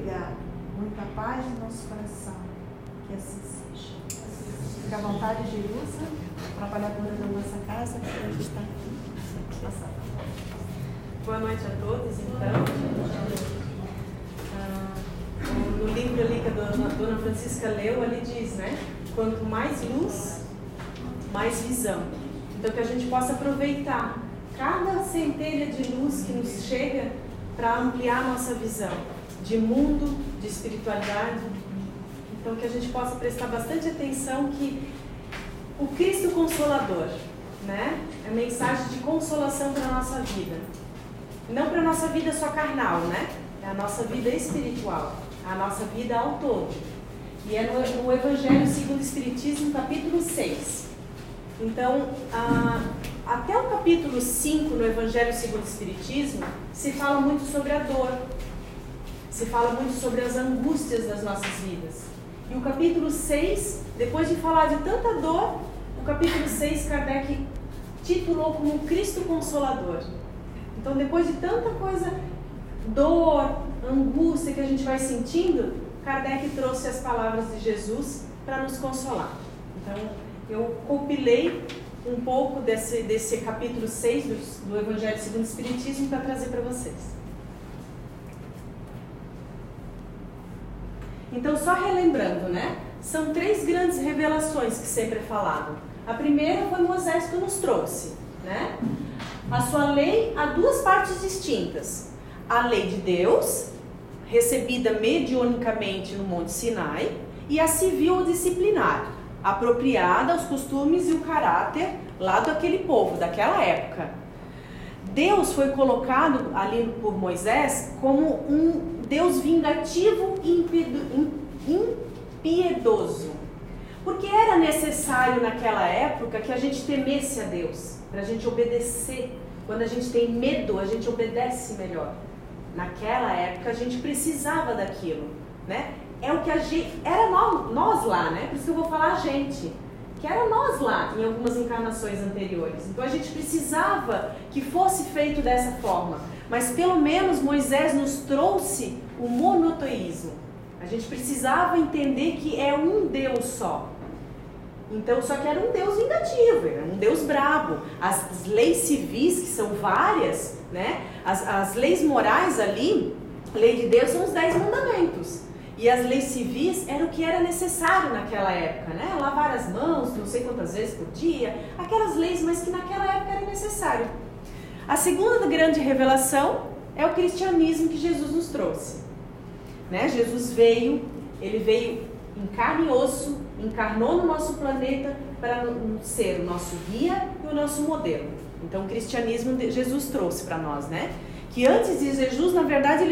obrigado. Muita paz no nosso coração. Que assim seja. Fica à vontade, Jerusa, trabalhadora da nossa casa, que a gente está aqui. Boa noite a todos, então. No livro ali que a dona Francisca leu, ali diz, né? Quanto mais luz, mais visão. Então que a gente possa aproveitar cada centelha de luz que nos chega para ampliar a nossa visão de mundo, de espiritualidade. Então que a gente possa prestar bastante atenção que o Cristo Consolador, né? É mensagem de consolação para a nossa vida. Não para a nossa vida só carnal, né? É a nossa vida espiritual, a nossa vida ao todo. E é no Evangelho segundo o Espiritismo, capítulo 6. Então, até o capítulo 5 no Evangelho segundo o Espiritismo, se fala muito sobre a dor. Se fala muito sobre as angústias das nossas vidas. E o capítulo 6, depois de falar de tanta dor, o capítulo 6 Kardec titulou como Cristo Consolador. Então, depois de tanta coisa, dor, angústia que a gente vai sentindo, Kardec trouxe as palavras de Jesus para nos consolar. Então, eu compilei um pouco desse capítulo 6 do Evangelho segundo o Espiritismo para trazer para vocês. Então, só relembrando, né? São 3 grandes revelações que sempre é falado. A primeira foi Moisés que nos trouxe, né? A sua lei há 2 partes distintas. A lei de Deus, recebida mediunicamente no Monte Sinai, e a civil ou disciplinar, apropriada aos costumes e o caráter lá daquele povo, daquela época. Deus foi colocado ali por Moisés como um Deus vingativo e impiedoso. Porque era necessário naquela época que a gente temesse a Deus, para a gente obedecer. Quando a gente tem medo, a gente obedece melhor. Naquela época a gente precisava daquilo, né? É o que a gente... Era nós lá, né? Por isso que eu vou falar a gente. Que era nós lá, em algumas encarnações anteriores. Então a gente precisava que fosse feito dessa forma. Mas pelo menos Moisés nos trouxe o monoteísmo. A gente precisava entender que é um Deus só. Então, só que era um Deus vingativo, era um Deus brabo. As leis civis, que são várias, né? As leis morais ali, a lei de Deus são os 10 mandamentos. E as leis civis era o que era necessário naquela época, né? Lavar as mãos, não sei quantas vezes por dia, aquelas leis, mas que naquela época era necessário. A segunda grande revelação é o cristianismo que Jesus nos trouxe. Né? Jesus veio, ele veio em carne e osso, encarnou no nosso planeta para ser o nosso guia e o nosso modelo. Então o cristianismo Jesus trouxe para nós, né? Que antes de Jesus, na verdade,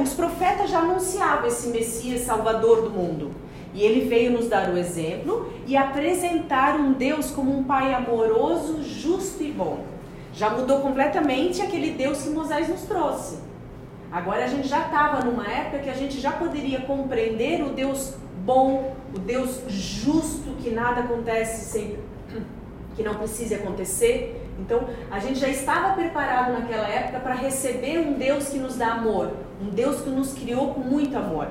os profetas já anunciavam esse Messias Salvador do mundo. E ele veio nos dar o exemplo e apresentar um Deus como um Pai amoroso, justo e bom. Já mudou completamente aquele Deus que Moisés nos trouxe. Agora a gente já estava numa época que a gente já poderia compreender o Deus bom, o Deus justo, que nada acontece sem que não precise acontecer. Então a gente já estava preparado naquela época para receber um Deus que nos dá amor, um Deus que nos criou com muito amor.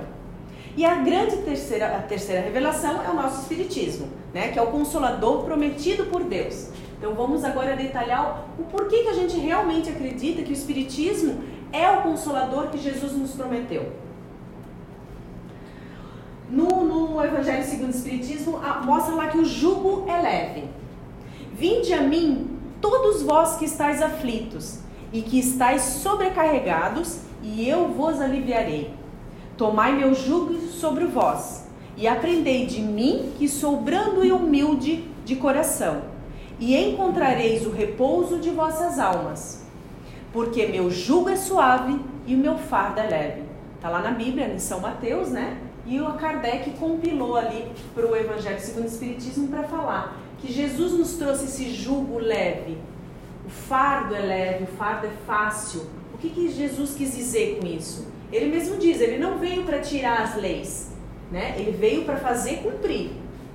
E a terceira revelação é o nosso Espiritismo, né? Que é o Consolador prometido por Deus. Então vamos agora detalhar o porquê que a gente realmente acredita que o Espiritismo é o Consolador que Jesus nos prometeu. No Evangelho segundo o Espiritismo, mostra lá que o jugo é leve. Vinde a mim, todos vós que estáis aflitos e que estáis sobrecarregados, e eu vos aliviarei. Tomai meu jugo sobre vós, e aprendei de mim, que sou brando e humilde de coração, e encontrareis o repouso de vossas almas. Porque meu jugo é suave e o meu fardo é leve. Está lá na Bíblia, em São Mateus, né? E o Kardec compilou ali para o Evangelho segundo o Espiritismo para falar que Jesus nos trouxe esse jugo leve. O fardo é leve, o fardo é fácil. O que Jesus quis dizer com isso? Ele mesmo diz, ele não veio para tirar as leis, né? Ele veio para fazer cumprir,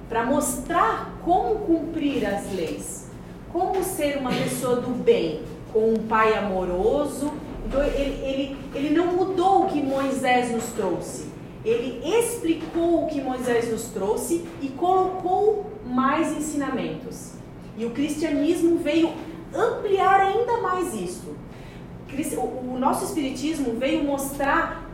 para mostrar como cumprir as leis, como ser uma pessoa do bem, com um pai amoroso. Então ele não mudou o que Moisés nos trouxe. ele explicou o que Moisés nos trouxe e colocou mais ensinamentos. E o cristianismo veio ampliar ainda mais isso. O nosso espiritismo veio mostrar,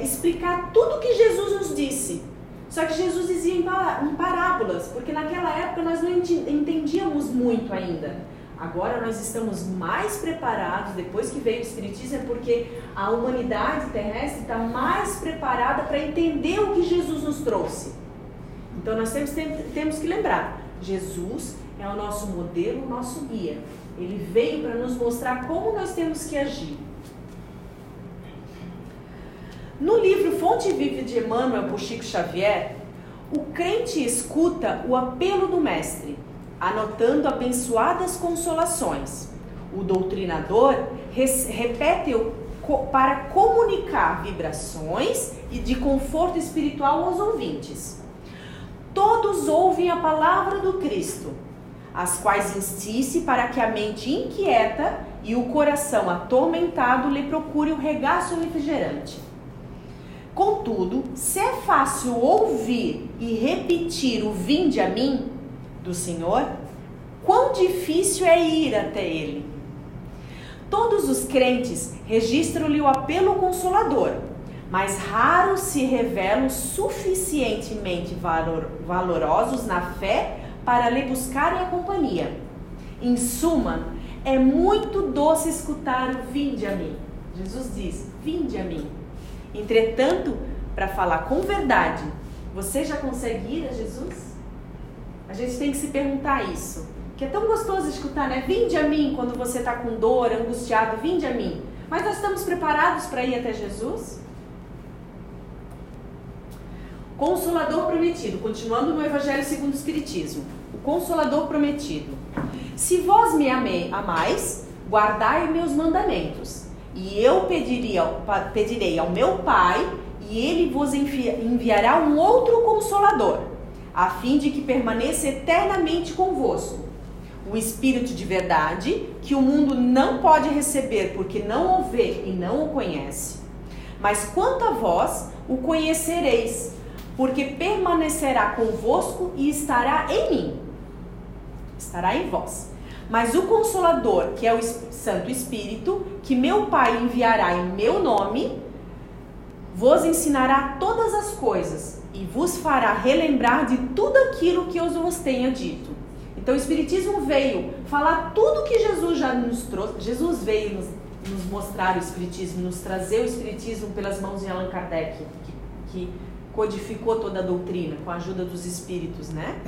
explicar tudo o que Jesus nos disse. Só que Jesus dizia em parábolas, porque naquela época nós não entendíamos muito ainda. Agora nós estamos mais preparados, depois que veio o espiritismo, é porque a humanidade terrestre está mais preparada para entender o que Jesus nos trouxe. Então nós temos que lembrar, Jesus é o nosso modelo, o nosso guia. Ele veio para nos mostrar como nós temos que agir. No livro Fonte Viva de Emmanuel por Chico Xavier, o crente escuta o apelo do mestre, anotando abençoadas consolações. O doutrinador repete-o para comunicar vibrações e de conforto espiritual aos ouvintes. Todos ouvem a palavra do Cristo, as quais insiste para que a mente inquieta e o coração atormentado lhe procure o regaço refrigerante. Contudo, se é fácil ouvir e repetir o vinde a mim do Senhor, quão difícil é ir até Ele. Todos os crentes registram-lhe o apelo consolador, mas raros se revelam suficientemente valorosos na fé para lhe buscarem a companhia. Em suma, é muito doce escutar o vinde a mim. Jesus diz, vinde a mim. Entretanto, para falar com verdade, você já consegue ir a Jesus? A gente tem que se perguntar isso. Que é tão gostoso escutar, né? Vinde a mim quando você está com dor, angustiado, vinde a mim. Mas nós estamos preparados para ir até Jesus? Consolador prometido, continuando no Evangelho segundo o Espiritismo. O Consolador prometido. Se vós me amais, guardai meus mandamentos. E eu pedirei ao meu Pai, e Ele vos enviará um outro Consolador, a fim de que permaneça eternamente convosco. O Espírito de verdade, que o mundo não pode receber, porque não o vê e não o conhece. Mas quanto a vós, o conhecereis, porque permanecerá convosco e estará em mim. Estará em vós. Mas o Consolador, que é o Santo Espírito, que meu Pai enviará em meu nome, vos ensinará todas as coisas e vos fará relembrar de tudo aquilo que eu vos tenha dito. Então o Espiritismo veio falar tudo que Jesus já nos trouxe. Jesus veio nos mostrar o Espiritismo, nos trazer o Espiritismo pelas mãos de Allan Kardec, que codificou toda a doutrina com a ajuda dos espíritos, né?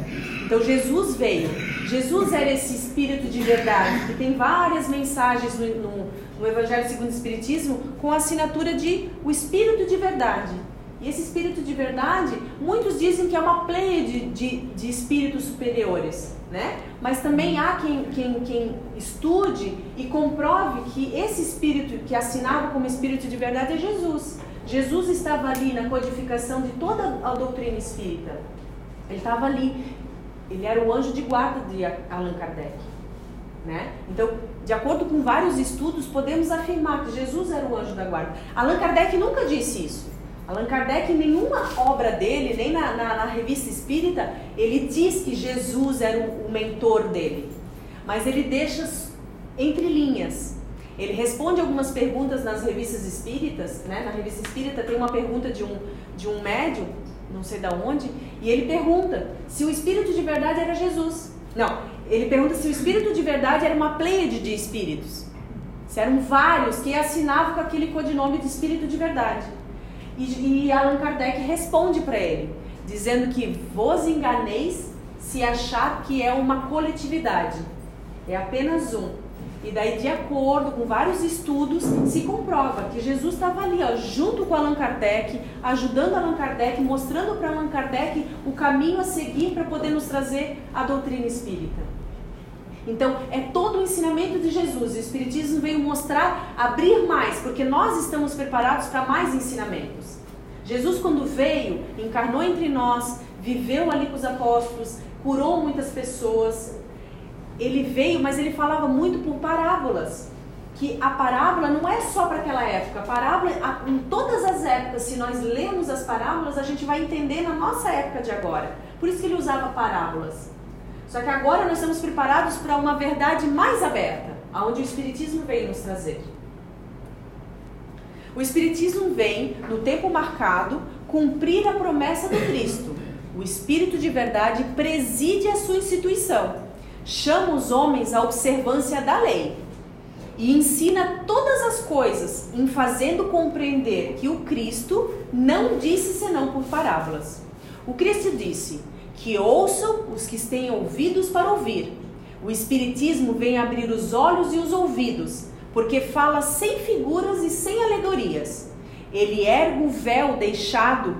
Então Jesus veio. Jesus era esse Espírito de verdade, que tem várias mensagens no Evangelho segundo o Espiritismo com a assinatura de o Espírito de verdade. E esse Espírito de verdade, muitos dizem que é uma pleiade de espíritos superiores, né? Mas também há quem estude e comprove que esse Espírito que assinava como Espírito de verdade é Jesus. Jesus estava ali na codificação de toda a doutrina espírita. Ele estava ali. Ele era o anjo de guarda de Allan Kardec, né? Então, de acordo com vários estudos, podemos afirmar que Jesus era o anjo da guarda. Allan Kardec nunca disse isso. Allan Kardec, em nenhuma obra dele, nem na revista espírita, ele diz que Jesus era o mentor dele. Mas ele deixa entre linhas. Ele responde algumas perguntas nas revistas espíritas, né? Na revista espírita tem uma pergunta de um médium, não sei de onde, e ele pergunta se o Espírito de verdade era Jesus. Não, ele pergunta se o Espírito de verdade era uma pleiade de espíritos. Se eram vários que assinavam com aquele codinome de Espírito de verdade. E Allan Kardec responde para ele, dizendo que vos enganeis se achar que é uma coletividade. É apenas um. E daí, de acordo com vários estudos, se comprova que Jesus estava ali, ó, junto com Allan Kardec, ajudando Allan Kardec, mostrando para Allan Kardec o caminho a seguir para poder nos trazer a doutrina espírita. Então, é todo o ensinamento de Jesus. O Espiritismo veio mostrar, abrir mais, porque nós estamos preparados para mais ensinamentos. Jesus, quando veio, encarnou entre nós, viveu ali com os apóstolos, curou muitas pessoas. Ele veio, mas ele falava muito por parábolas. Que a parábola não é só para aquela época. A parábola, em todas as épocas se nós lemos as parábolas, a gente vai entender na nossa época de agora. Por isso que ele usava parábolas. Só que agora nós estamos preparados para uma verdade mais aberta, aonde o Espiritismo veio nos trazer. O Espiritismo vem, no tempo marcado, cumprir a promessa do Cristo. O Espírito de verdade preside a sua instituição, chama os homens à observância da lei e ensina todas as coisas, em fazendo compreender que o Cristo não disse senão por parábolas. O Cristo disse que ouçam os que têm ouvidos para ouvir. O Espiritismo vem abrir os olhos e os ouvidos, porque fala sem figuras e sem alegorias. Ele ergue o véu deixado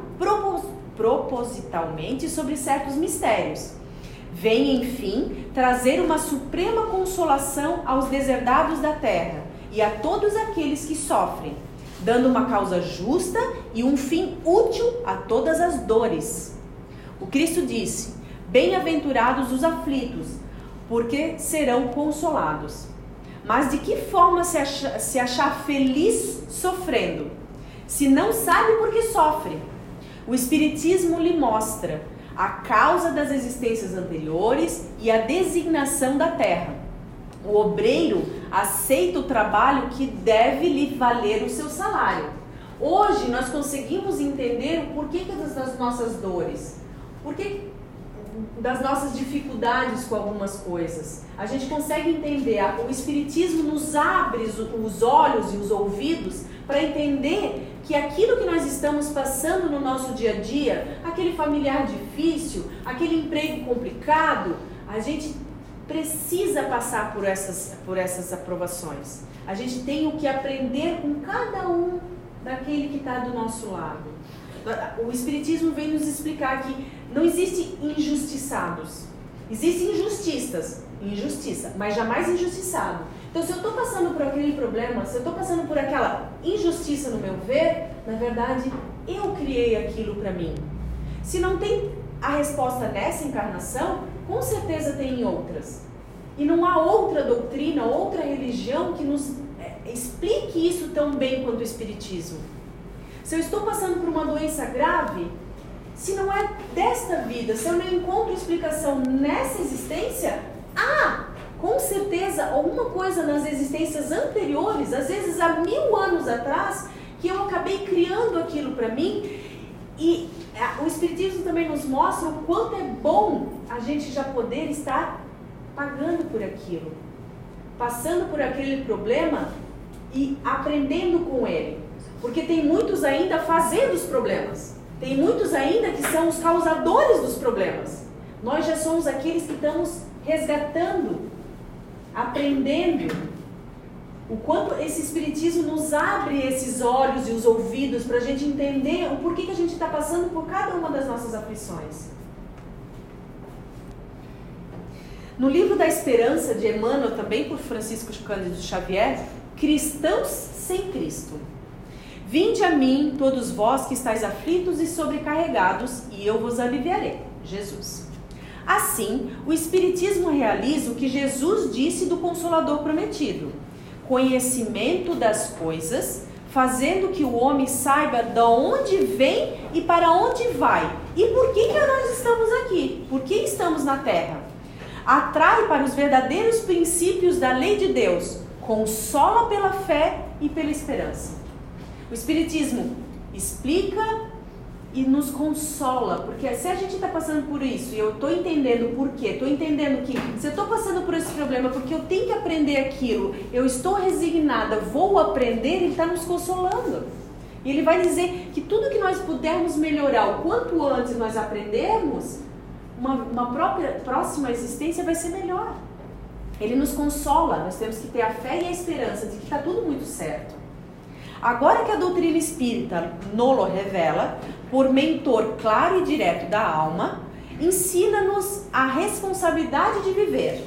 propositalmente sobre certos mistérios. Vem, enfim, trazer uma suprema consolação aos deserdados da terra e a todos aqueles que sofrem, dando uma causa justa e um fim útil a todas as dores. O Cristo disse: bem-aventurados os aflitos, porque serão consolados. Mas de que forma se achar feliz sofrendo, se não sabe por que sofre? O Espiritismo lhe mostra a causa das existências anteriores e a designação da terra. O obreiro aceita o trabalho que deve lhe valer o seu salário. Hoje nós conseguimos entender o porquê das nossas dores, porquê das nossas dificuldades com algumas coisas. A gente consegue entender, o Espiritismo nos abre os olhos e os ouvidos para entender que aquilo que nós estamos passando no nosso dia a dia, aquele familiar difícil, aquele emprego complicado, a gente precisa passar por essas aprovações. A gente tem o que aprender com cada um daquele que está do nosso lado. O Espiritismo vem nos explicar que não existe injustiçados. Existem injustiça, mas jamais injustiçado. Então, se eu estou passando por aquele problema, se eu estou passando por aquela injustiça no meu ver, na verdade, eu criei aquilo para mim. Se não tem a resposta nessa encarnação, com certeza tem em outras. E não há outra doutrina, outra religião que nos explique isso tão bem quanto o Espiritismo. Se eu estou passando por uma doença grave, se não é desta vida, se eu não encontro explicação nessa existência, com certeza alguma coisa nas existências anteriores, às vezes há 1000 anos atrás, que eu acabei criando aquilo para mim. E o Espiritismo também nos mostra o quanto é bom a gente já poder estar pagando por aquilo, passando por aquele problema e aprendendo com ele. Porque tem muitos ainda fazendo os problemas. Tem muitos ainda que são os causadores dos problemas. Nós já somos aqueles que estamos resgatando, aprendendo. O quanto esse Espiritismo nos abre esses olhos e os ouvidos para a gente entender o porquê que a gente está passando por cada uma das nossas aflições. No livro da Esperança, de Emmanuel, também por Francisco Cândido Xavier, Cristãos sem Cristo. Vinde a mim, todos vós que estáis aflitos e sobrecarregados, e eu vos aliviarei. Jesus. Assim, o Espiritismo realiza o que Jesus disse do Consolador prometido: conhecimento das coisas, fazendo que o homem saiba de onde vem e para onde vai, e por que nós estamos aqui, por que estamos na Terra. Atrai para os verdadeiros princípios da lei de Deus, consola pela fé e pela esperança. O Espiritismo explica e nos consola, porque se a gente está passando por isso e eu estou entendendo o porquê, estou entendendo que se eu estou passando por esse problema porque eu tenho que aprender aquilo, eu estou resignada, vou aprender, ele está nos consolando. E ele vai dizer que tudo que nós pudermos melhorar, o quanto antes nós aprendermos, uma próxima existência vai ser melhor. Ele nos consola, nós temos que ter a fé e a esperança de que está tudo muito certo. Agora que a doutrina espírita nolo revela, por mentor claro e direto da alma, ensina-nos a responsabilidade de viver.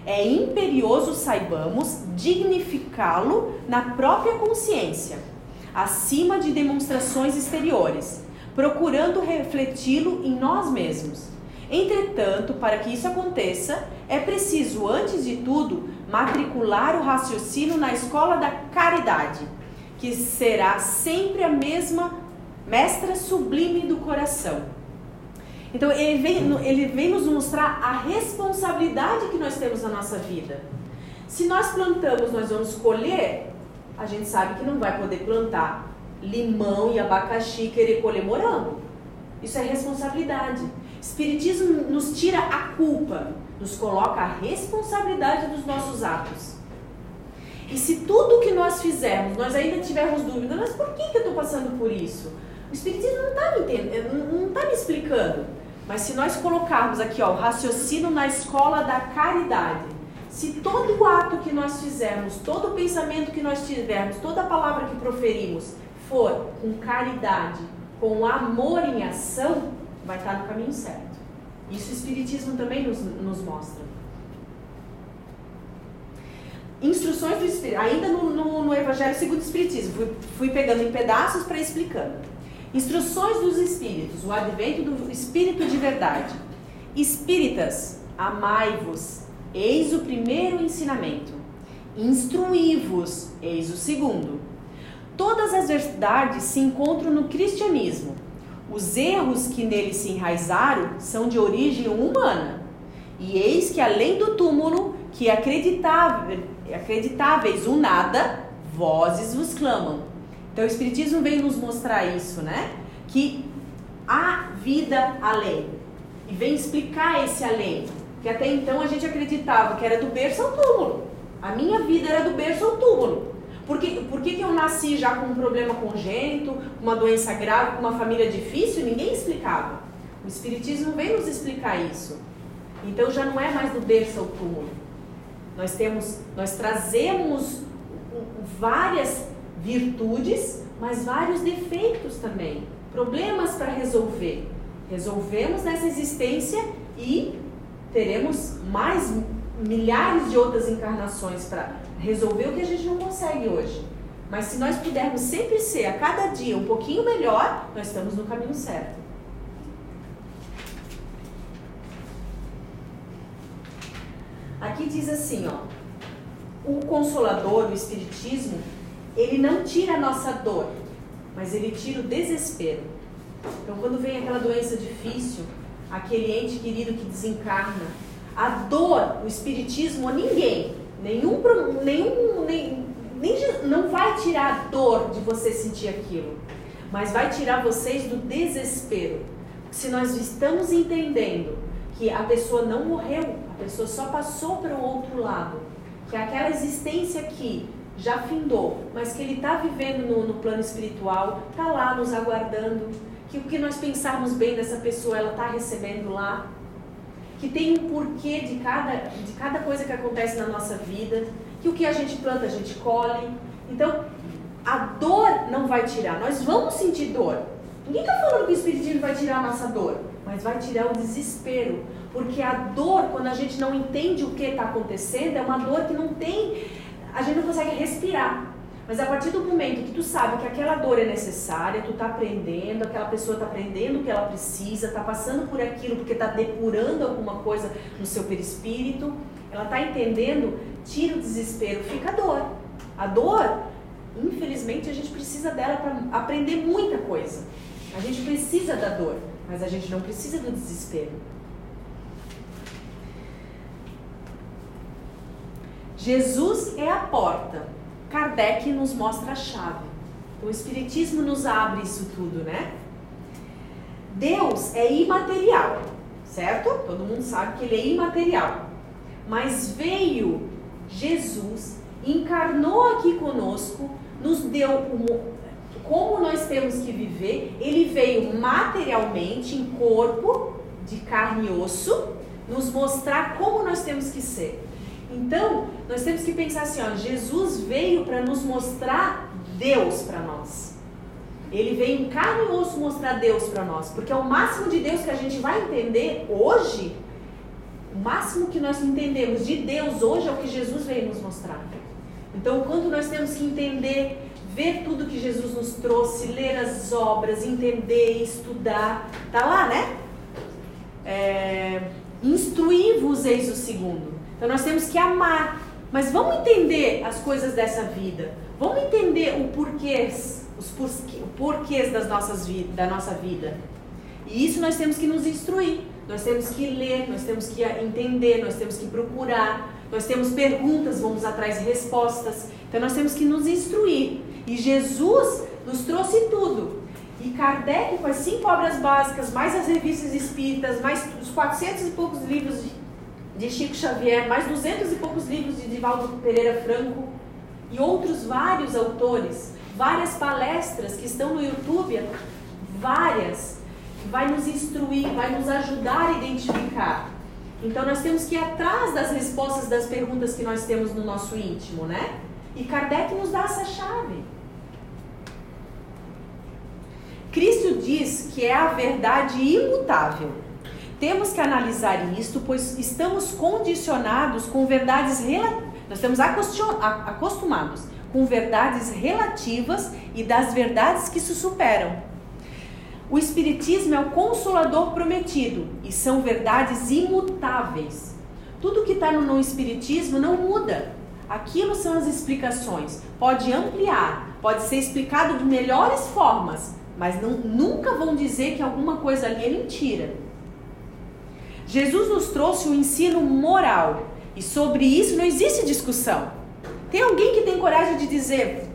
É imperioso saibamos dignificá-lo na própria consciência, acima de demonstrações exteriores, procurando refleti-lo em nós mesmos. Entretanto, para que isso aconteça, é preciso, antes de tudo, matricular o raciocínio na escola da caridade, que será sempre a mesma mestra sublime do coração. Então ele vem nos mostrar a responsabilidade que nós temos na nossa vida. Se nós plantamos, nós vamos colher, a gente sabe que não vai poder plantar limão e abacaxi e querer colher morango. Isso é responsabilidade. Espiritismo nos tira a culpa, nos coloca a responsabilidade dos nossos atos. E se tudo que nós fizermos, nós ainda tivermos dúvida, mas por que eu estou passando por isso? O Espiritismo não está me entendendo, não está me explicando. Mas se nós colocarmos aqui, ó, o raciocínio na escola da caridade, se todo o ato que nós fizermos, todo o pensamento que nós tivermos, toda a palavra que proferimos for com caridade, com amor em ação, vai estar no caminho certo. Isso o Espiritismo também nos mostra. Instruções do Espiritismo, ainda no Evangelho segundo o Espiritismo, fui pegando em pedaços para ir explicando. Instruções dos Espíritos, o advento do Espírito de verdade. Espíritas, amai-vos, eis o primeiro ensinamento. Instruí-vos, eis o segundo. Todas as verdades se encontram no cristianismo. Os erros que nele se enraizaram são de origem humana. E eis que além do túmulo, que acreditáveis o nada, vozes vos clamam. Então o Espiritismo vem nos mostrar isso, né? Que há vida além. E vem explicar esse além. Que até então a gente acreditava que era do berço ao túmulo. A minha vida era do berço ao túmulo. Por que eu nasci já com um problema congênito, uma doença grave, com uma família difícil? Ninguém explicava. O Espiritismo vem nos explicar isso. Então já não é mais do berço ao túmulo. Nós trazemos várias virtudes, mas vários defeitos também. Problemas para resolver. Resolvemos nessa existência e teremos mais milhares de outras encarnações para resolver o que a gente não consegue hoje. Mas se nós pudermos sempre ser a cada dia um pouquinho melhor, nós estamos no caminho certo. Aqui diz assim, ó, o Consolador, o Espiritismo, ele não tira a nossa dor, mas ele tira o desespero. Então quando vem aquela doença difícil, aquele ente querido que desencarna, a dor, o Espiritismo, ninguém, não vai tirar a dor de você sentir aquilo, mas vai tirar vocês do desespero. Se nós estamos entendendo que a pessoa não morreu, a pessoa só passou para o outro lado, que aquela existência aqui já findou, mas que ele está vivendo no plano espiritual, está lá nos aguardando, que o que nós pensarmos bem dessa pessoa, ela está recebendo lá, que tem um porquê de cada coisa que acontece na nossa vida, que o que a gente planta a gente colhe. Então a dor não vai tirar, nós vamos sentir dor. Ninguém está falando que o Espiritismo vai tirar a nossa dor, mas vai tirar o desespero, porque a dor, quando a gente não entende o que está acontecendo, é uma dor que não tem, a gente não consegue respirar. Mas a partir do momento que tu sabe que aquela dor é necessária, tu está aprendendo, aquela pessoa está aprendendo o que ela precisa, está passando por aquilo porque está depurando alguma coisa no seu perispírito, ela está entendendo, tira o desespero, fica a dor. A dor, infelizmente, a gente precisa dela para aprender muita coisa. A gente precisa da dor, mas a gente não precisa do desespero. Jesus é a porta. Kardec nos mostra a chave. O Espiritismo nos abre isso tudo, né? Deus é imaterial, certo? Todo mundo sabe que ele é imaterial. Mas veio Jesus, encarnou aqui conosco, nos deu como nós temos que viver. Ele veio materialmente, em corpo, de carne e osso, nos mostrar como nós temos que ser. Então, nós temos que pensar assim, ó, Jesus veio para nos mostrar Deus para nós. Ele veio em carne e osso mostrar Deus para nós, porque é o máximo de Deus que a gente vai entender hoje. O máximo que nós entendemos de Deus hoje é o que Jesus veio nos mostrar. Então, quando nós temos que entender, ver tudo que Jesus nos trouxe, ler as obras, entender, estudar, tá lá, né? Instruí-vos, eis o segundo. Então nós temos que amar, mas vamos entender as coisas dessa vida, vamos entender o porquê, os porquês da nossa vida. E isso nós temos que nos instruir, nós temos que ler, nós temos que entender, nós temos que procurar, nós temos perguntas, vamos atrás de respostas. Então nós temos que nos instruir. E Jesus nos trouxe tudo. E Kardec, com as 5 obras básicas, mais as revistas espíritas, mais os 400 e poucos livros de Chico Xavier, mais 200 e poucos livros de Divaldo Pereira Franco e outros vários autores, várias palestras que estão no YouTube, várias, que vai nos instruir, vai nos ajudar a identificar. Então nós temos que ir atrás das respostas das perguntas que nós temos no nosso íntimo, né? E Kardec nos dá essa chave. Cristo diz que é a verdade imutável. Temos que analisar isto, pois estamos condicionados com verdades nós estamos acostumados com verdades relativas e das verdades que se superam. O Espiritismo é o Consolador prometido e são verdades imutáveis. Tudo que está no Espiritismo não muda. Aquilo são as explicações. Pode ampliar, pode ser explicado de melhores formas, mas nunca vão dizer que alguma coisa ali é mentira. Jesus nos trouxe um ensino moral e sobre isso não existe discussão. Tem alguém que tem coragem de dizer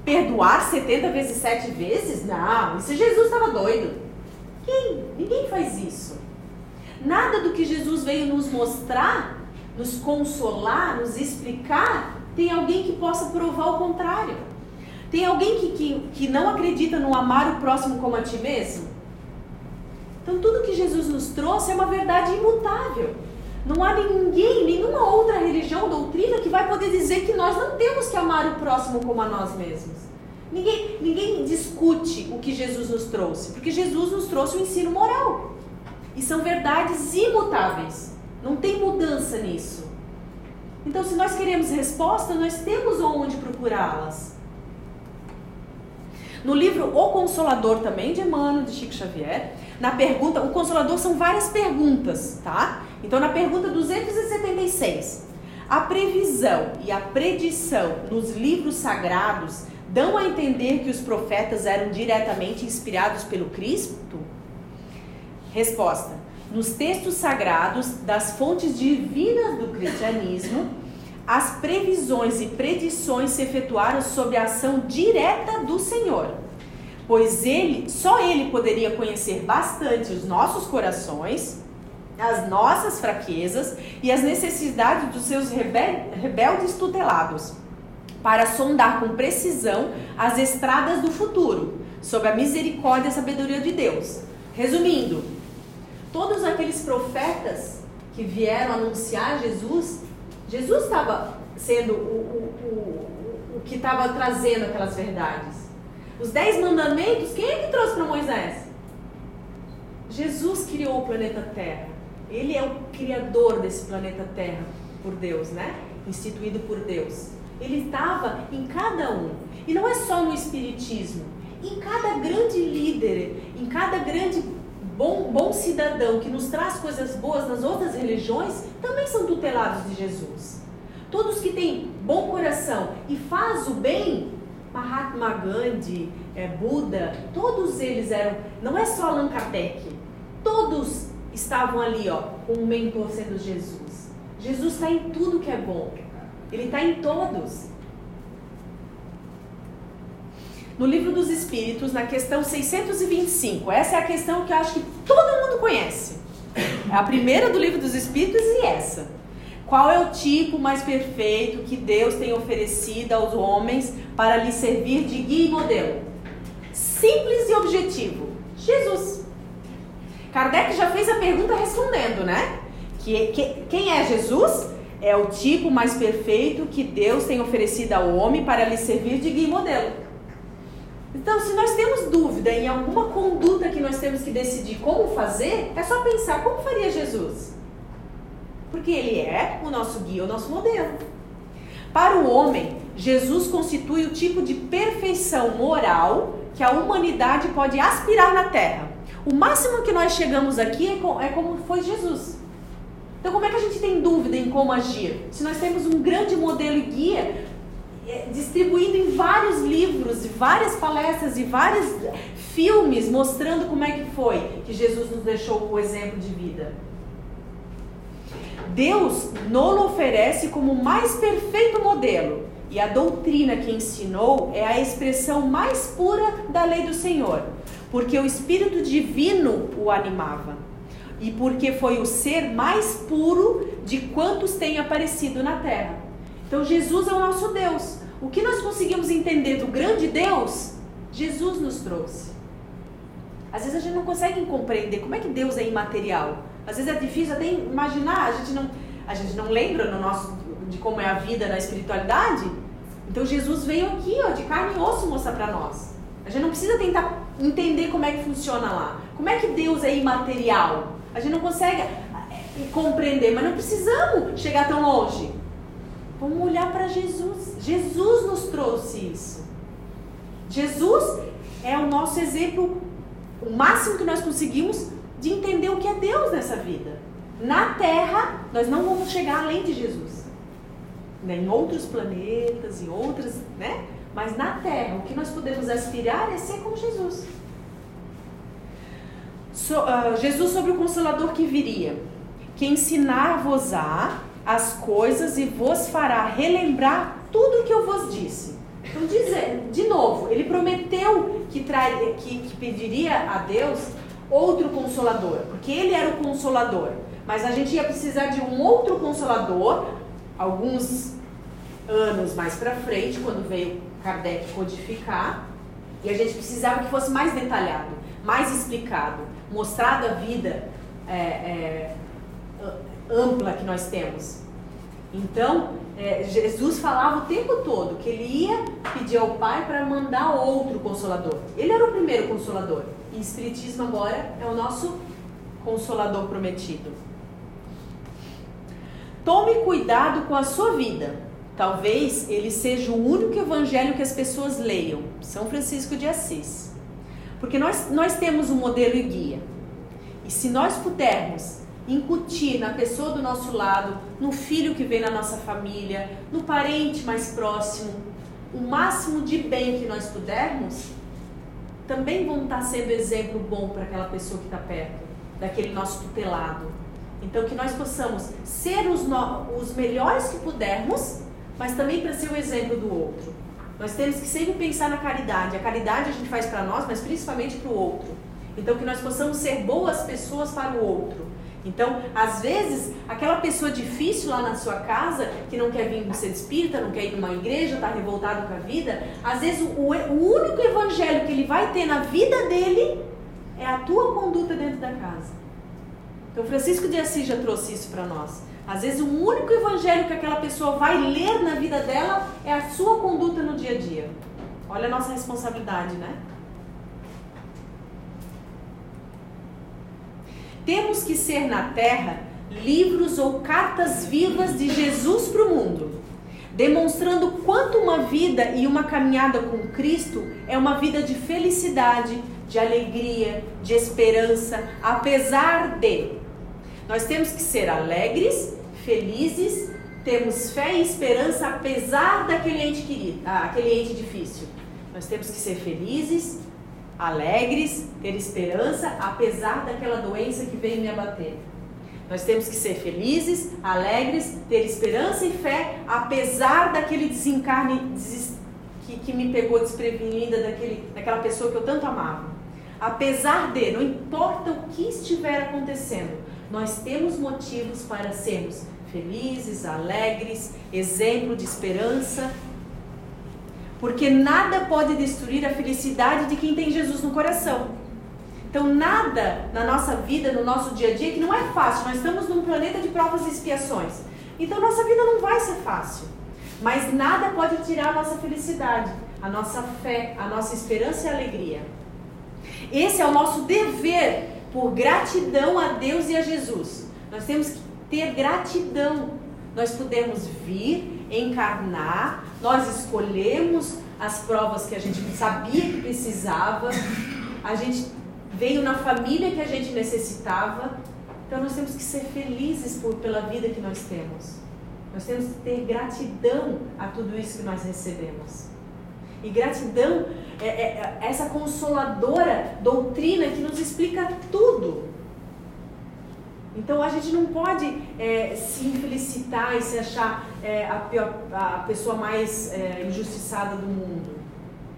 perdoar 70 vezes 7 vezes? Não, isso Jesus estava doido. Ninguém faz isso. Nada do que Jesus veio nos mostrar, nos consolar, nos explicar, tem alguém que possa provar o contrário. Tem alguém que não acredita no amar o próximo como a ti mesmo? Então tudo que Jesus nos trouxe é uma verdade imutável. Não há nenhuma outra religião ou doutrina que vai poder dizer que nós não temos que amar o próximo como a nós mesmos. Ninguém discute o que Jesus nos trouxe, porque Jesus nos trouxe o ensino moral. E são verdades imutáveis. Não tem mudança nisso. Então se nós queremos resposta, nós temos onde procurá-las. No livro O Consolador, também de Emmanuel, de Chico Xavier, na pergunta, o Consolador são várias perguntas, tá? Então na pergunta 276, a previsão e a predição nos livros sagrados dão a entender que os profetas eram diretamente inspirados pelo Cristo? Resposta, nos textos sagrados das fontes divinas do cristianismo, as previsões e predições se efetuaram sob a ação direta do Senhor, pois só Ele poderia conhecer bastante os nossos corações, as nossas fraquezas e as necessidades dos seus rebeldes tutelados, para sondar com precisão as estradas do futuro, sob a misericórdia e a sabedoria de Deus. Resumindo, todos aqueles profetas que vieram anunciar Jesus estava sendo o que estava trazendo aquelas verdades. Os 10 mandamentos, quem é que trouxe para Moisés? Jesus criou o planeta Terra. Ele é o criador desse planeta Terra, por Deus, né? Instituído por Deus. Ele estava em cada um. E não é só no Espiritismo. Em cada grande líder, em cada grande bom cidadão que nos traz coisas boas nas outras religiões, também são tutelados de Jesus. Todos que têm bom coração e faz o bem, Mahatma Gandhi, Buda, todos eles eram, não é só Allan Kardec, todos estavam ali, com um mentor sendo Jesus. Jesus está em tudo que é bom, Ele está em todos. No Livro dos Espíritos, na questão 625, essa é a questão que eu acho que todo mundo conhece. É a primeira do Livro dos Espíritos e essa. Qual é o tipo mais perfeito que Deus tem oferecido aos homens para lhe servir de guia e modelo? Simples e objetivo. Jesus. Kardec já fez a pergunta respondendo, né? Quem é Jesus? É o tipo mais perfeito que Deus tem oferecido ao homem para lhe servir de guia e modelo. Então, se nós temos dúvida em alguma conduta que nós temos que decidir como fazer, é só pensar como faria Jesus. Porque Ele é o nosso guia, o nosso modelo. Para o homem, Jesus constitui o tipo de perfeição moral que a humanidade pode aspirar na Terra. O máximo que nós chegamos aqui é como foi Jesus. Então, como é que a gente tem dúvida em como agir? Se nós temos um grande modelo e guia, distribuído em vários livros, várias palestras e vários filmes mostrando como é que foi que Jesus nos deixou o exemplo de vida. Deus nos oferece como o mais perfeito modelo, e a doutrina que ensinou é a expressão mais pura da lei do Senhor, porque o Espírito Divino o animava, e porque foi o ser mais puro de quantos têm aparecido na terra. Então Jesus é o nosso Deus. O que nós conseguimos entender do grande Deus, Jesus nos trouxe. Às vezes a gente não consegue compreender como é que Deus é imaterial. Às vezes é difícil até imaginar, a gente não lembra de como é a vida na espiritualidade. Então Jesus veio aqui, de carne e osso, mostrar para nós. A gente não precisa tentar entender como é que funciona lá. Como é que Deus é imaterial? A gente não consegue compreender, mas não precisamos chegar tão longe. Vamos olhar para Jesus. Jesus nos trouxe isso. Jesus é o nosso exemplo, o máximo que nós conseguimos de entender o que é Deus nessa vida. Na Terra, nós não vamos chegar além de Jesus. Em outros planetas, em outras, né? Mas na Terra, o que nós podemos aspirar é ser como Jesus. Jesus sobre o Consolador que viria, que ensinar-vos-á as coisas e vos fará relembrar tudo o que eu vos disse. Então, de novo, ele prometeu que pediria a Deus outro Consolador, porque ele era o Consolador, mas a gente ia precisar de um outro Consolador, alguns anos mais para frente, quando veio Kardec codificar, e a gente precisava que fosse mais detalhado, mais explicado, mostrado a vida ampla que nós temos. Então, Jesus falava o tempo todo que ele ia pedir ao Pai para mandar outro Consolador. Ele era o primeiro Consolador, e o Espiritismo agora é o nosso Consolador prometido. Tome cuidado com a sua vida. Talvez ele seja o único evangelho que as pessoas leiam. São Francisco de Assis. Porque nós temos um modelo e guia. E se nós pudermos incutir na pessoa do nosso lado, no filho que vem na nossa família, no parente mais próximo, o máximo de bem que nós pudermos, também vão estar sendo exemplo bom para aquela pessoa que está perto, daquele nosso tutelado. Então que nós possamos ser os melhores que pudermos, mas também para ser o exemplo do outro. Nós temos que sempre pensar na caridade. A caridade a gente faz para nós, mas principalmente para o outro. Então que nós possamos ser boas pessoas para o outro. Então, às vezes, aquela pessoa difícil lá na sua casa, que não quer vir no centro espírita, não quer ir numa igreja, está revoltado com a vida, às vezes o único evangelho que ele vai ter na vida dele é a tua conduta dentro da casa. Então, Francisco de Assis já trouxe isso para nós. Às vezes, o único evangelho que aquela pessoa vai ler na vida dela é a sua conduta no dia a dia. Olha a nossa responsabilidade, né? Temos que ser na Terra livros ou cartas vivas de Jesus para o mundo, demonstrando quanto uma vida e uma caminhada com Cristo é uma vida de felicidade, de alegria, de esperança, apesar de. Nós temos que ser alegres, felizes, temos fé e esperança apesar daquele ente querido, aquele ente difícil. Nós temos que ser felizes, alegres, ter esperança, apesar daquela doença que veio me abater. Nós temos que ser felizes, alegres, ter esperança e fé, apesar daquele desencarne que me pegou desprevenida, daquela pessoa que eu tanto amava. Apesar de, não importa o que estiver acontecendo, nós temos motivos para sermos felizes, alegres, exemplo de esperança, porque nada pode destruir a felicidade de quem tem Jesus no coração. Então nada na nossa vida, no nosso dia a dia, que não é fácil. Nós estamos num planeta de provas e expiações. Então nossa vida não vai ser fácil. Mas nada pode tirar a nossa felicidade, a nossa fé, a nossa esperança e alegria. Esse é o nosso dever, por gratidão a Deus e a Jesus. Nós temos que ter gratidão. Nós podemos vir, encarnar, nós escolhemos as provas que a gente sabia que precisava, a gente veio na família que a gente necessitava. Então nós temos que ser felizes pela vida que nós temos. Nós temos que ter gratidão a tudo isso que nós recebemos. E gratidão é essa consoladora doutrina que nos explica tudo. Então a gente não pode se infelicitar e se achar a pessoa mais injustiçada do mundo.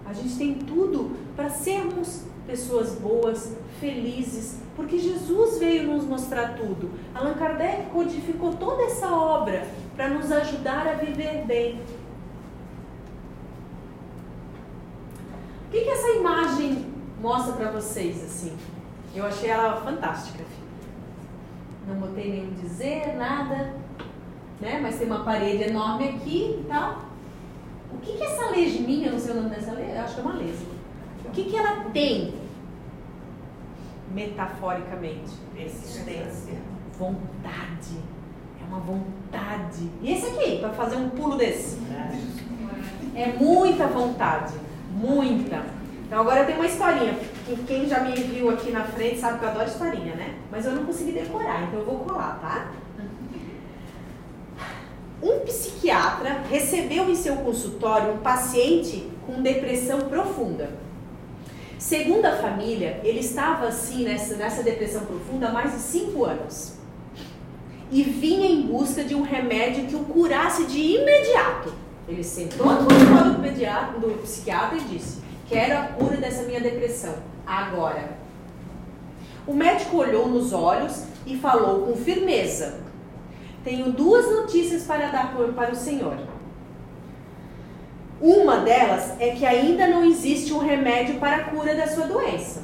A gente tem tudo para sermos pessoas boas, felizes, porque Jesus veio nos mostrar tudo. Allan Kardec codificou toda essa obra para nos ajudar a viver bem. O que essa imagem mostra para vocês, assim? Eu achei ela fantástica. Não botei nenhum dizer, nada, né? Mas tem uma parede enorme aqui e tal. O que essa lesminha, não sei o nome dessa lesma, eu acho que é uma lesma. O que ela tem, metaforicamente? Persistência. Vontade. É uma vontade. E esse aqui, para fazer um pulo desse? É muita vontade. Muita. Então agora eu tenho uma historinha. Quem já me viu aqui na frente sabe que eu adoro historinha, né? Mas eu não consegui decorar, então eu vou colar, tá? Um psiquiatra recebeu em seu consultório um paciente com depressão profunda. Segundo a família, ele estava assim nessa depressão profunda há mais de 5 anos. E vinha em busca de um remédio que o curasse de imediato. Ele sentou no consultório do psiquiatra e disse: quero a cura dessa minha depressão, agora. O médico olhou nos olhos e falou com firmeza: tenho 2 notícias para dar para o senhor. Uma delas é que ainda não existe um remédio para a cura da sua doença.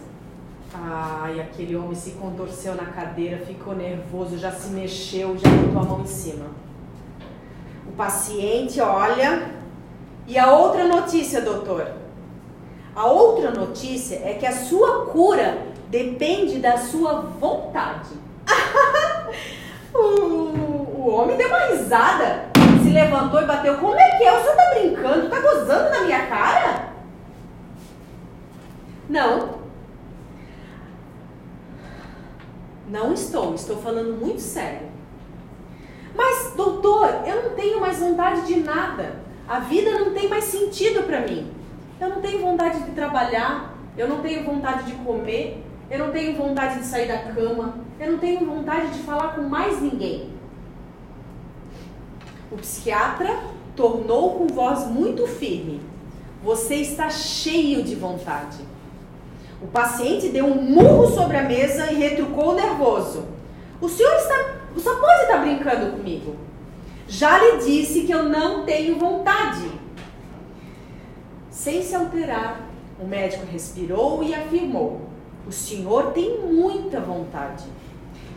Ai, aquele homem se contorceu na cadeira, ficou nervoso, já se mexeu, já botou a mão em cima. O paciente olha. E a outra notícia, doutor? A outra notícia é que a sua cura depende da sua vontade. O homem deu uma risada, se levantou e bateu. Como é que é? O senhor tá brincando? Tá gozando na minha cara? Não estou falando muito sério. Mas, doutor, eu não tenho mais vontade de nada. A vida não tem mais sentido para mim. Eu não tenho vontade de trabalhar, eu não tenho vontade de comer, eu não tenho vontade de sair da cama, eu não tenho vontade de falar com mais ninguém. O psiquiatra tornou com voz muito firme: você está cheio de vontade. O paciente deu um murro sobre a mesa e retrucou nervoso: o senhor pode estar brincando comigo? Já lhe disse que eu não tenho vontade. Sem se alterar, o médico respirou e afirmou: o senhor tem muita vontade.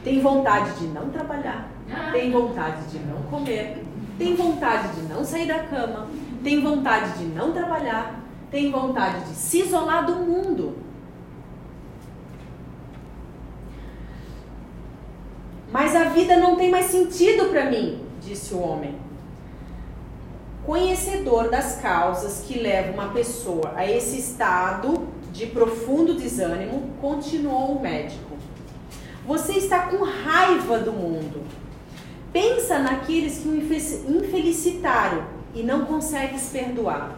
Tem vontade de não trabalhar, tem vontade de não comer, tem vontade de não sair da cama, tem vontade de não trabalhar, tem vontade de se isolar do mundo. Mas a vida não tem mais sentido para mim, disse o homem. Conhecedor das causas que levam uma pessoa a esse estado de profundo desânimo, continuou o médico: você está com raiva do mundo. Pensa naqueles que o infelicitaram e não consegues perdoar.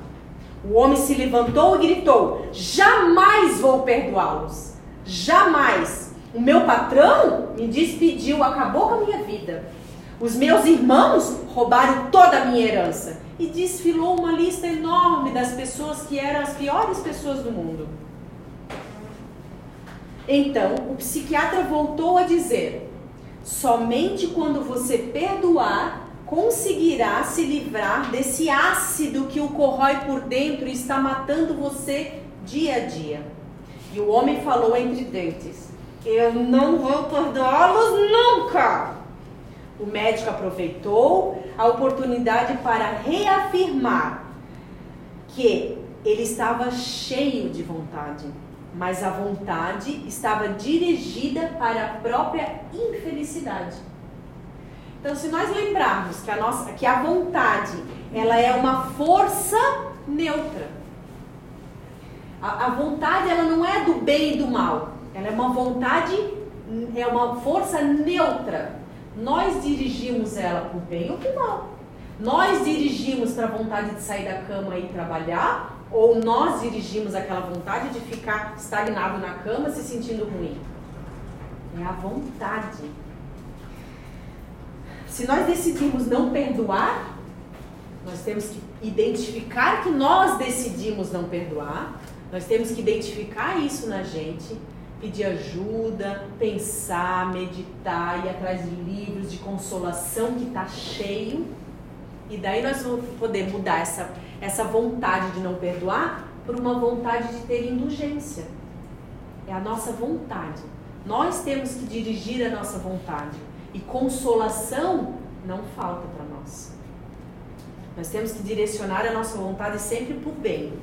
O homem se levantou e gritou: jamais vou perdoá-los. Jamais. O meu patrão me despediu, acabou com a minha vida. Os meus irmãos roubaram toda a minha herança. E desfilou uma lista enorme das pessoas que eram as piores pessoas do mundo. Então, o psiquiatra voltou a dizer: somente quando você perdoar, conseguirá se livrar desse ácido que o corrói por dentro e está matando você dia a dia. E o homem falou entre dentes: eu não vou perdoá-los nunca. O médico aproveitou a oportunidade para reafirmar que ele estava cheio de vontade, mas a vontade estava dirigida para a própria infelicidade. Então, se nós lembrarmos que a vontade, ela é uma força neutra. A vontade, ela não é do bem e do mal. Ela é uma vontade, é uma força neutra. Nós dirigimos ela para o bem ou para o mal. Nós dirigimos para a vontade de sair da cama e trabalhar, ou nós dirigimos aquela vontade de ficar estagnado na cama se sentindo ruim? É a vontade. Se nós decidimos não perdoar, nós temos que identificar que nós decidimos não perdoar, nós temos que identificar isso na gente, pedir ajuda, pensar, meditar, ir atrás de livros de consolação que está cheio, e daí nós vamos poder mudar essa vontade de não perdoar por uma vontade de ter indulgência. É a nossa vontade. Nós temos que dirigir a nossa vontade. E consolação não falta para nós. Nós temos que direcionar a nossa vontade sempre para o bem.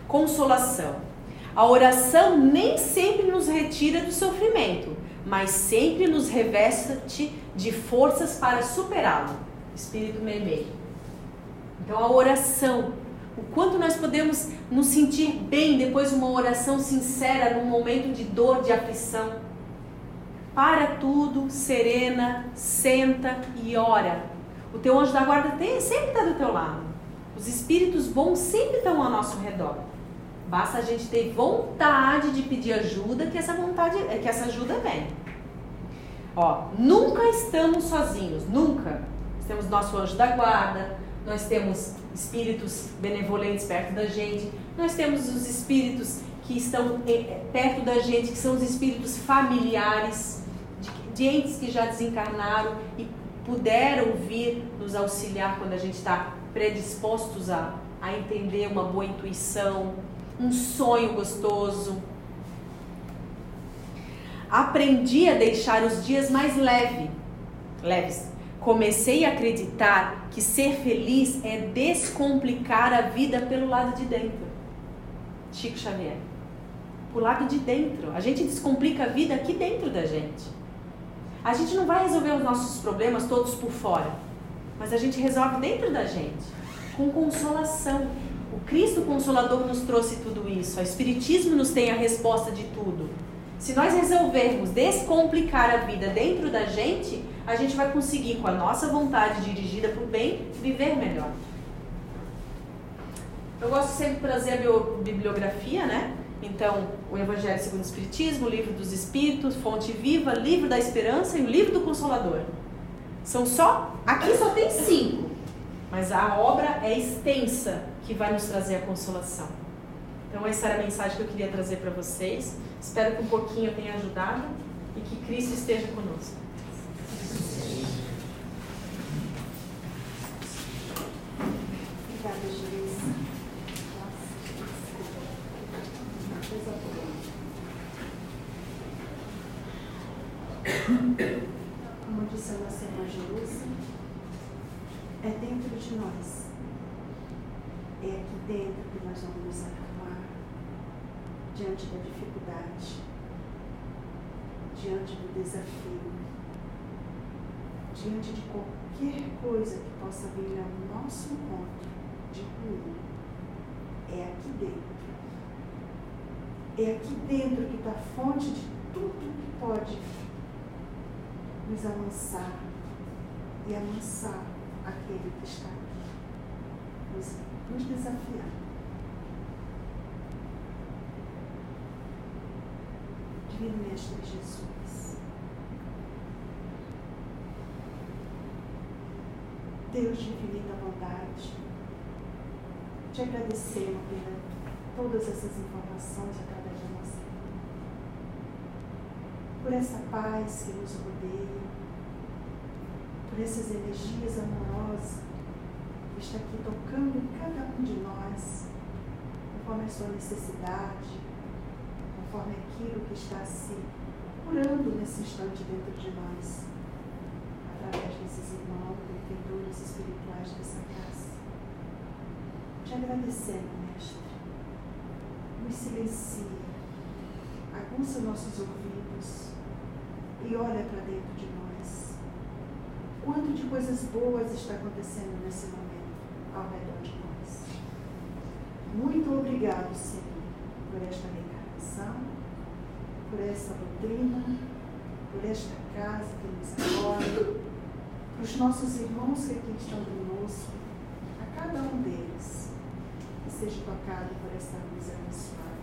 Consolação. A oração nem sempre nos retira do sofrimento, mas sempre nos reveste de forças para superá-lo. Espírito Meimei. Então a oração, o quanto nós podemos nos sentir bem depois de uma oração sincera num momento de dor, de aflição. Para tudo, serena, senta e ora. O teu anjo da guarda sempre está do teu lado. Os espíritos bons sempre estão ao nosso redor. Basta a gente ter vontade de pedir ajuda, que essa ajuda vem. Nunca estamos sozinhos, nunca. Nós temos nosso anjo da guarda, nós temos espíritos benevolentes perto da gente, nós temos os espíritos que estão perto da gente, que são os espíritos familiares, de entes que já desencarnaram e puderam vir nos auxiliar quando a gente está predispostos a entender uma boa intuição, um sonho gostoso. Aprendi a deixar os dias mais leves. Comecei a acreditar que ser feliz é descomplicar a vida pelo lado de dentro. Chico Xavier. Por lado de dentro. A gente descomplica a vida aqui dentro da gente. A gente não vai resolver os nossos problemas todos por fora, mas a gente resolve dentro da gente, com consolação. O Cristo Consolador nos trouxe tudo isso. O Espiritismo nos tem a resposta de tudo. Se nós resolvermos descomplicar a vida dentro da gente, a gente vai conseguir, com a nossa vontade dirigida para o bem, viver melhor. Eu gosto sempre de trazer a bibliografia, né? Então, o Evangelho segundo o Espiritismo, o Livro dos Espíritos, Fonte Viva, Livro da Esperança e o Livro do Consolador. Aqui só tem 5, mas a obra é extensa que vai nos trazer a consolação. Então essa era a mensagem que eu queria trazer para vocês. Espero que um pouquinho eu tenha ajudado e que Cristo esteja conosco. Obrigada, Juiz. Como disse a nossa irmã Jerusa, é dentro de nós. É aqui dentro que nós vamos nos acalmar diante da dificuldade, diante do desafio, diante de qualquer coisa que possa vir ao nosso encontro de ruim. É aqui dentro. É aqui dentro que está a fonte de tudo que pode nos amansar e amansar aquele que está aqui, nos desafiar. Divino Mestre Jesus, Deus de infinita bondade, te agradecemos por todas essas informações através da nossa vida, por essa paz que nos rodeia, por essas energias amorosas que está aqui tocando em cada um de nós, conforme a sua necessidade, conforme aquilo que está se curando nesse instante dentro de nós, através desses irmãos, benfeitores espirituais dessa casa. Te agradecemos, Mestre. Nos silencia, aguça nossos ouvidos e olha para dentro de nós. Quanto de coisas boas está acontecendo nesse momento ao redor de nós. Muito obrigado, Senhor, por esta reencarnação, por essa doutrina, por esta casa que nos acolhe, para os nossos irmãos que aqui estão conosco, a cada um deles, que seja tocado por esta luz abençoada.